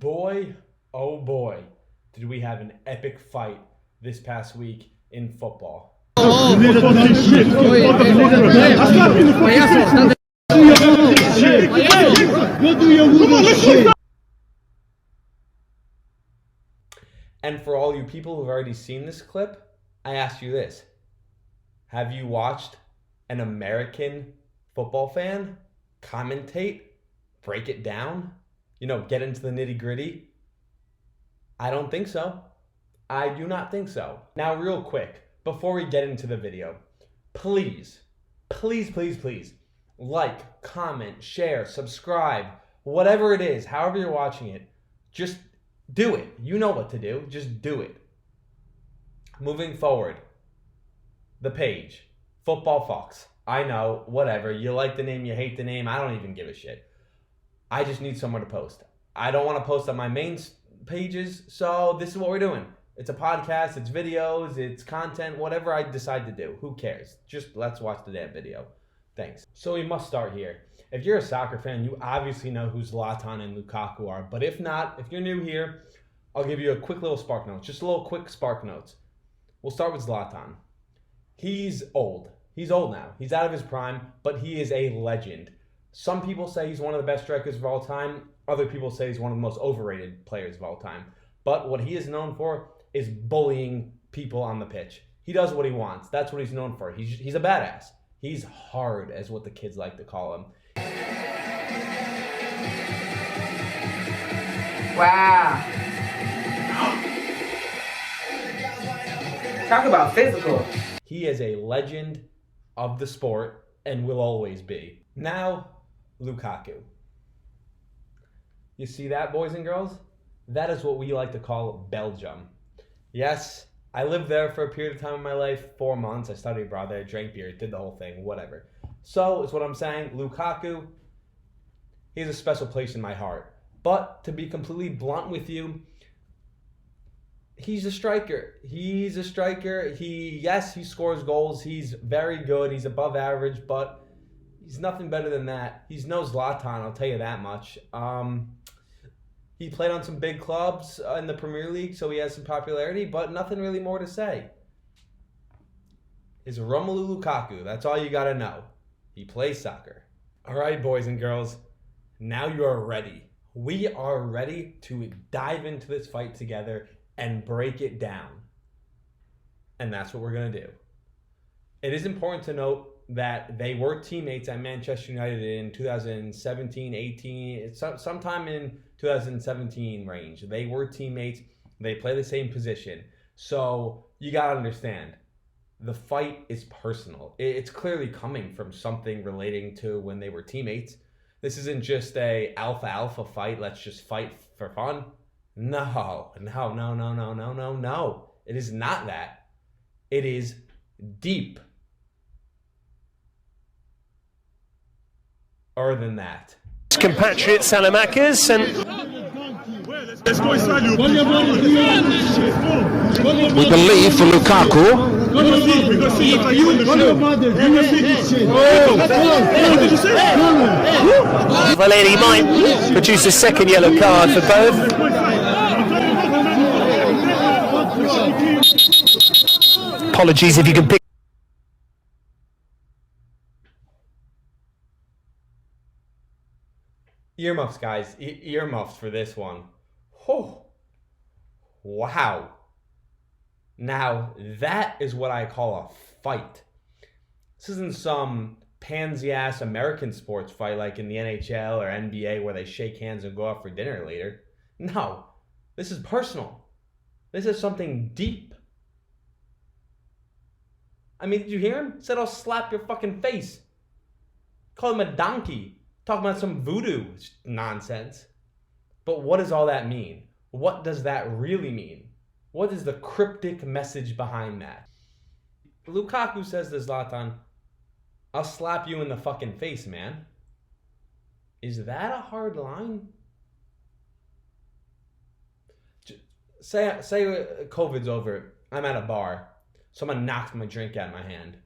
Boy, oh boy, did we have an epic fight this past week in football. And for all you people who've already seen this clip, I ask you this. Have you watched an American football fan commentate, break it down, get into the nitty-gritty? I don't think so. I do not think so. Now, real quick, before we get into the video, please, like, comment, share, subscribe, whatever it is, however you're watching it, just do it. You know what to do. Just do it. Moving forward, the page, Football Fox. I know, whatever. You like the name, you hate the name. I don't even give a shit. I just need somewhere to post. I don't want to post on my main pages, so this is what we're doing. It's a podcast, it's videos, it's content, whatever I decide to do. Who cares? Just let's watch the damn video. Thanks. So we must start here. If you're a soccer fan, you obviously know who Zlatan and Lukaku are. But if not, if you're new here, I'll give you a quick little spark notes. Just a little quick spark notes. We'll start with Zlatan. He's old. He's old now. He's out of his prime, but he is a legend. Some people say he's one of the best strikers of all time. Other people say he's one of the most overrated players of all time. But what he is known for is bullying people on the pitch. He does what he wants. That's what he's known for. He's a badass. He's hard, as what the kids like to call him. Wow. Talk about physical. He is a legend of the sport and will always be. Now, Lukaku. You see that, boys and girls? That is what we like to call Belgium. Yes, I lived there for a period of time in my life, 4 months. I studied abroad there, drank beer, did the whole thing, whatever. So, it's what I'm saying. Lukaku, he has a special place in my heart. But, to be completely blunt with you, he's a striker. He's a striker. Yes, he scores goals. He's very good. He's above average, but he's nothing better than that. He's no Zlatan, I'll tell you that much. He played on some big clubs in the Premier League, so he has some popularity, but nothing really more to say. Is Romelu Lukaku. That's all you got to know. He plays soccer. All right, boys and girls, now you are ready. We are ready to dive into this fight together and break it down. And that's what we're going to do. It is important to note that they were teammates at Manchester United in 2017, 18, sometime in 2017 range. They were teammates. They play the same position. So you got to understand, the fight is personal. It's clearly coming from something relating to when they were teammates. This isn't just a alpha fight. Let's just fight for fun. No. It is not that. It is deep. Or than that. Compatriot Salamakers and we believe for Lukaku. Valeri might produce a second yellow card for both. Apologies if you can pick. Earmuffs, guys. Earmuffs for this one. Oh, wow. Now, that is what I call a fight. This isn't some pansy-ass American sports fight like in the NHL or NBA where they shake hands and go out for dinner later. No, this is personal. This is something deep. I mean, did you hear him? He said, I'll slap your fucking face. Call him a donkey. Talking about some voodoo nonsense. But what does all that mean? What does that really mean? What is the cryptic message behind that? Lukaku says to Zlatan, I'll slap you in the fucking face, man. Is that a hard line? Say COVID's over. I'm at a bar. Someone knocks my drink out of my hand.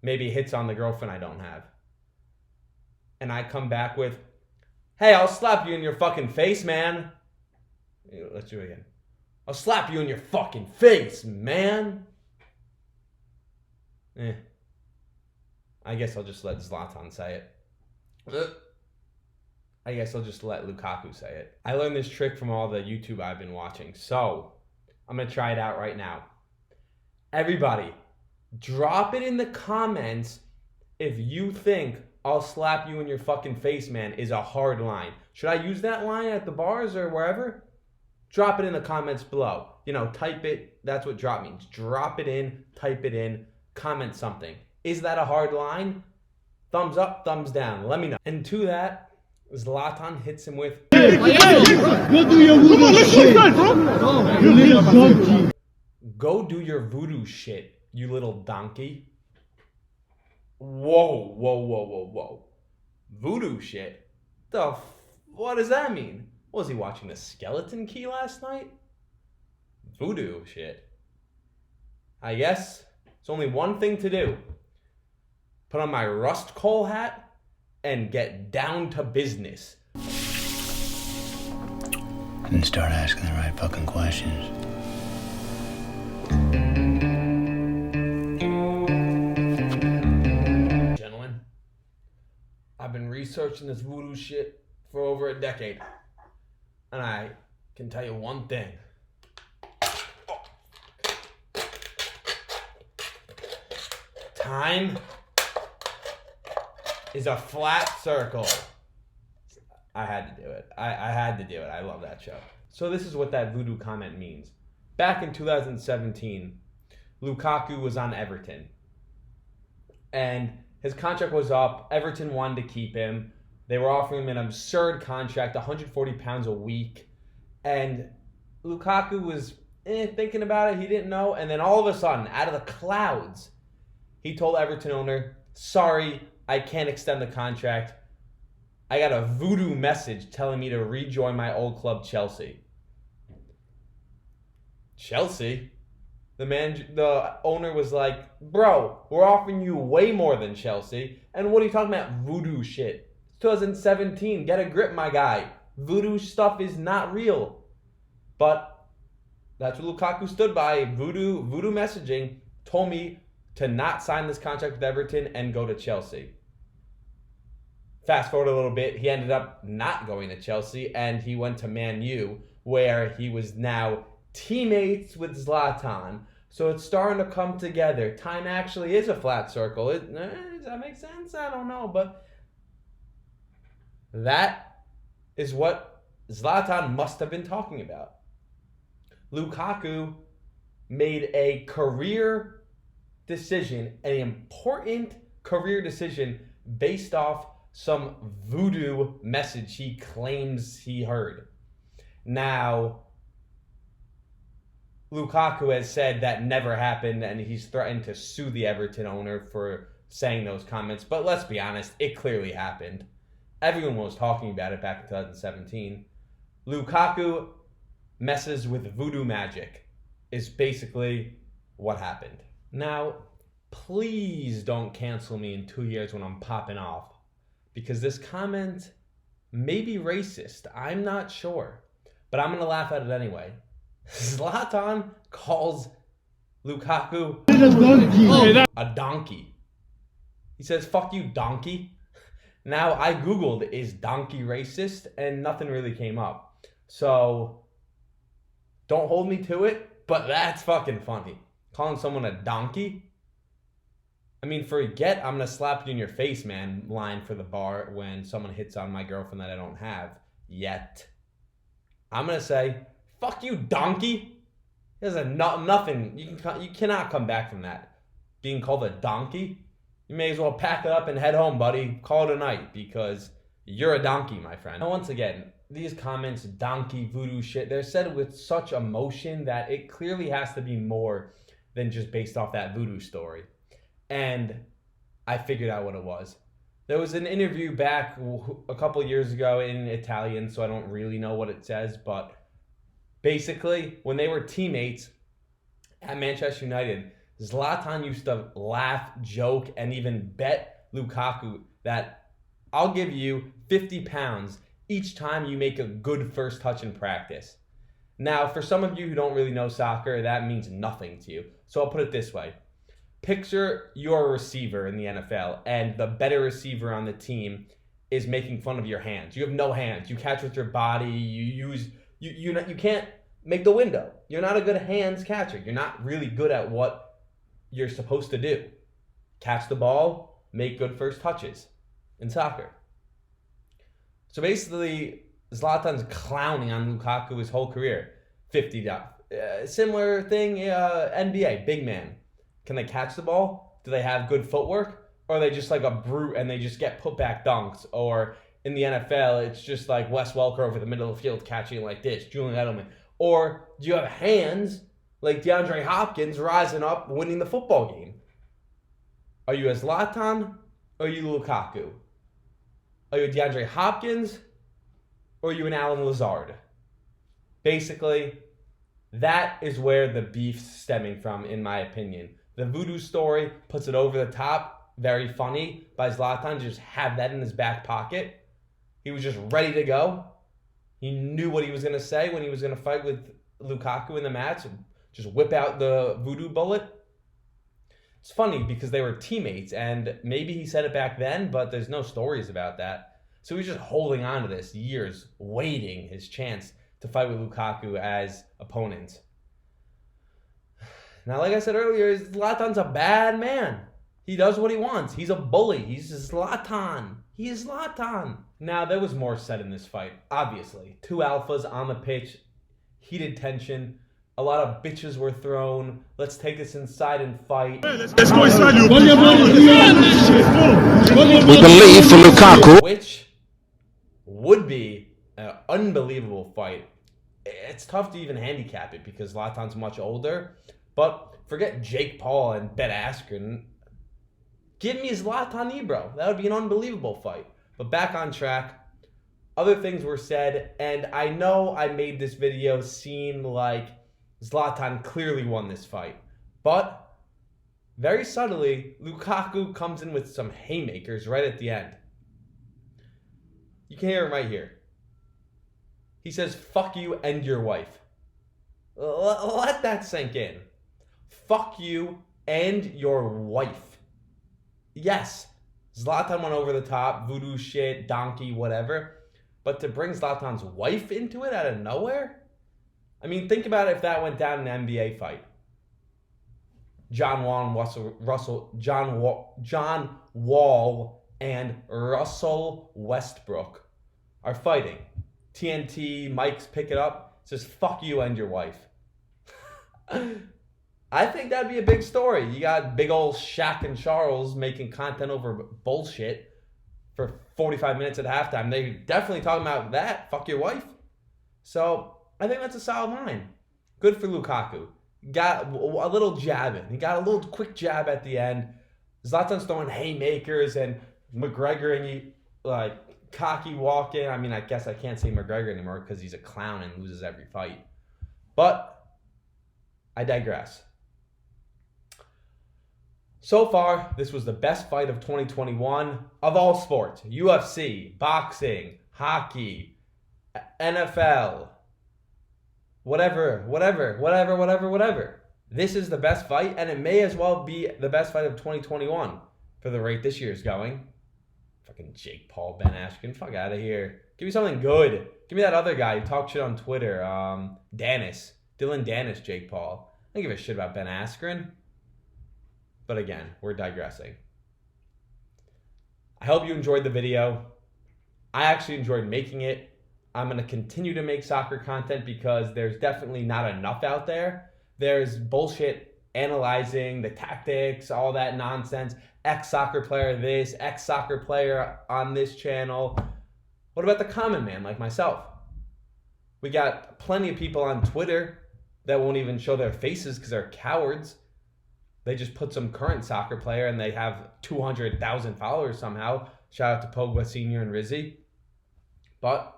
Maybe hits on the girlfriend I don't have. And I come back with, hey, I'll slap you in your fucking face, man. Let's do it again. I'll slap you in your fucking face, man. I guess I'll just let Zlatan say it. I guess I'll just let Lukaku say it. I learned this trick from all the YouTube I've been watching. So, I'm going to try it out right now. Everybody, drop it in the comments if you think I'll slap you in your fucking face, man, is a hard line. Should I use that line at the bars or wherever? Drop it in the comments below. Type it. That's what drop means. Drop it in, type it in, comment something. Is that a hard line? Thumbs up, thumbs down. Let me know. And to that, Zlatan hits him with, go do your voodoo shit, you little donkey. Whoa. Voodoo shit? What does that mean? Was he watching the Skeleton Key last night? Voodoo shit. I guess it's only one thing to do. Put on my rust coal hat and get down to business. And start asking the right fucking questions. Gentlemen, I've been researching this voodoo shit for over a decade. And I can tell you one thing. Time is a flat circle. I had to do it. I had to do it. I love that show. So this is what that voodoo comment means. Back in 2017, Lukaku was on Everton. And his contract was up. Everton wanted to keep him. They were offering him an absurd contract, 140 pounds a week. And Lukaku was thinking about it. He didn't know. And then all of a sudden, out of the clouds, he told Everton owner, sorry, I can't extend the contract. I got a voodoo message telling me to rejoin my old club, Chelsea. Chelsea? The owner was like, bro, we're offering you way more than Chelsea. And what are you talking about? Voodoo shit. It's 2017. Get a grip, my guy. Voodoo stuff is not real. But that's what Lukaku stood by. Voodoo messaging told me to not sign this contract with Everton and go to Chelsea. Fast forward a little bit, he ended up not going to Chelsea and he went to Man U, where he was now teammates with Zlatan. So it's starting to come together. Time actually is a flat circle. Does that make sense? I don't know, but that is what Zlatan must have been talking about. Lukaku made a career decision, an important career decision based off some voodoo message he claims he heard. Now, Lukaku has said that never happened and he's threatened to sue the Everton owner for saying those comments. But let's be honest, it clearly happened. Everyone was talking about it back in 2017. Lukaku messes with voodoo magic is basically what happened. Now, please don't cancel me in 2 years when I'm popping off, because this comment may be racist. I'm not sure, but I'm going to laugh at it anyway. Zlatan calls Lukaku a donkey. He says, fuck you, donkey. Now, I Googled, is donkey racist? And nothing really came up. So, don't hold me to it, but that's fucking funny. Calling someone a donkey? I mean, forget I'm going to slap you in your face, man, line for the bar when someone hits on my girlfriend that I don't have yet. I'm going to say, fuck you, donkey. There's nothing. You cannot come back from that. Being called a donkey, you may as well pack it up and head home, buddy. Call it a night, because you're a donkey, my friend. Now, once again, these comments, donkey, voodoo shit, they're said with such emotion that it clearly has to be more than just based off that voodoo story. And I figured out what it was. There was an interview back a couple years ago in Italian, so I don't really know what it says, but basically, when they were teammates at Manchester United, Zlatan used to laugh, joke, and even bet Lukaku that I'll give you £50 each time you make a good first touch in practice. Now, for some of you who don't really know soccer, that means nothing to you. So I'll put it this way. Picture you're a receiver in the NFL, and the better receiver on the team is making fun of your hands. You have no hands. You catch with your body. You can't make the window. You're not a good hands catcher. You're not really good at what you're supposed to do. Catch the ball, make good first touches in soccer. So basically, Zlatan's clowning on Lukaku his whole career. 50 down. Similar thing, NBA, big man. Can they catch the ball? Do they have good footwork? Or are they just like a brute and they just get put back dunks? Or in the NFL, it's just like Wes Welker over the middle of the field catching like this, Julian Edelman. Or do you have hands like DeAndre Hopkins rising up, winning the football game? Are you a Zlatan or are you Lukaku? Are you a DeAndre Hopkins or are you an Alan Lazard? Basically, that is where the beef's stemming from, in my opinion. The voodoo story puts it over the top. Very funny by Zlatan. Just have that in his back pocket. He was just ready to go. He knew what he was going to say when he was going to fight with Lukaku in the match. Just whip out the voodoo bullet. It's funny because they were teammates, and maybe he said it back then, but there's no stories about that. So he's just holding on to this years, waiting his chance to fight with Lukaku as opponents. Now, like I said earlier, Zlatan's a bad man. He does what he wants. He's a bully. He's Zlatan. He is Zlatan. Now, there was more said in this fight, obviously. Two alphas on the pitch, heated tension. A lot of bitches were thrown. Let's take this inside and fight. We believe for Lukaku. Which would be an unbelievable fight. It's tough to even handicap it because Zlatan's much older. But forget Jake Paul and Ben Askren. Give me Zlatan Ibro. That would be an unbelievable fight. But back on track. Other things were said. And I know I made this video seem like Zlatan clearly won this fight. But very subtly, Lukaku comes in with some haymakers right at the end. You can hear him right here. He says, "Fuck you and your wife." Let that sink in. Fuck you and your wife. Yes, Zlatan went over the top, voodoo shit, donkey, whatever. But to bring Zlatan's wife into it out of nowhere? I mean, think about it if that went down in an NBA fight. John Wall and Russell Westbrook are fighting. TNT, Mike's pick it up, says, "Fuck you and your wife." I think that'd be a big story. You got big old Shaq and Charles making content over bullshit for 45 minutes at halftime. They're definitely talking about that. Fuck your wife. So I think that's a solid line. Good for Lukaku. Got a little jab in. He got a little quick jab at the end. Zlatan's throwing haymakers and McGregor and he cocky walking. I mean, I guess I can't say McGregor anymore because he's a clown and loses every fight. But I digress. So far, this was the best fight of 2021 of all sports. UFC, boxing, hockey, NFL, whatever. This is the best fight, and it may as well be the best fight of 2021 for the rate this year's going. Fucking Jake Paul, Ben Askren, fuck out of here. Give me something good. Give me that other guy who talked shit on Twitter, Dylan Dennis, Jake Paul. I don't give a shit about Ben Askren. But again, we're digressing. I hope you enjoyed the video. I actually enjoyed making it. I'm going to continue to make soccer content because there's definitely not enough out there. There's bullshit analyzing the tactics, all that nonsense. Ex-soccer player this, ex-soccer player on this channel. What about the common man like myself? We got plenty of people on Twitter that won't even show their faces because they're cowards. They just put some current soccer player and they have 200,000 followers somehow. Shout out to Pogba Sr. and Rizzi. But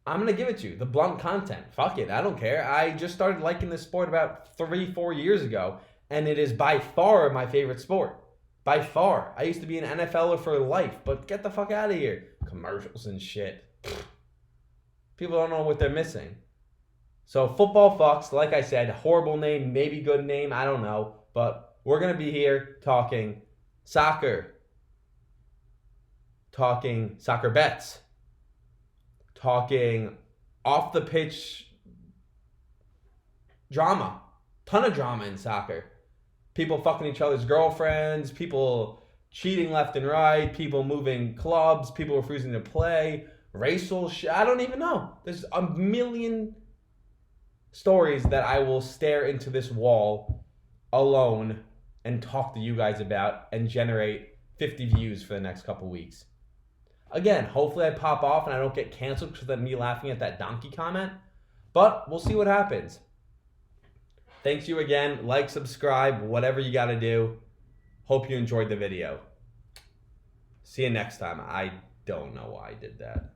I'm going to give it to you. The blunt content. Fuck it. I don't care. I just started liking this sport about 3-4 years ago. And it is by far my favorite sport. By far. I used to be an NFLer for life. But get the fuck out of here. Commercials and shit. People don't know what they're missing. So football fucks, like I said, horrible name, maybe good name, I don't know. But we're going to be here talking soccer, talking soccer bets, talking off the pitch drama. Ton of drama in soccer. People fucking each other's girlfriends, people cheating left and right, people moving clubs, people refusing to play, racial shit. I don't even know. There's a million stories that I will stare into this wall alone and talk to you guys about and generate 50 views for the next couple weeks. Again, hopefully I pop off and I don't get canceled because of me laughing at that donkey comment. But we'll see what happens. Thanks you again. Like, subscribe, whatever you got to do. Hope you enjoyed the video. See you next time. I don't know why I did that.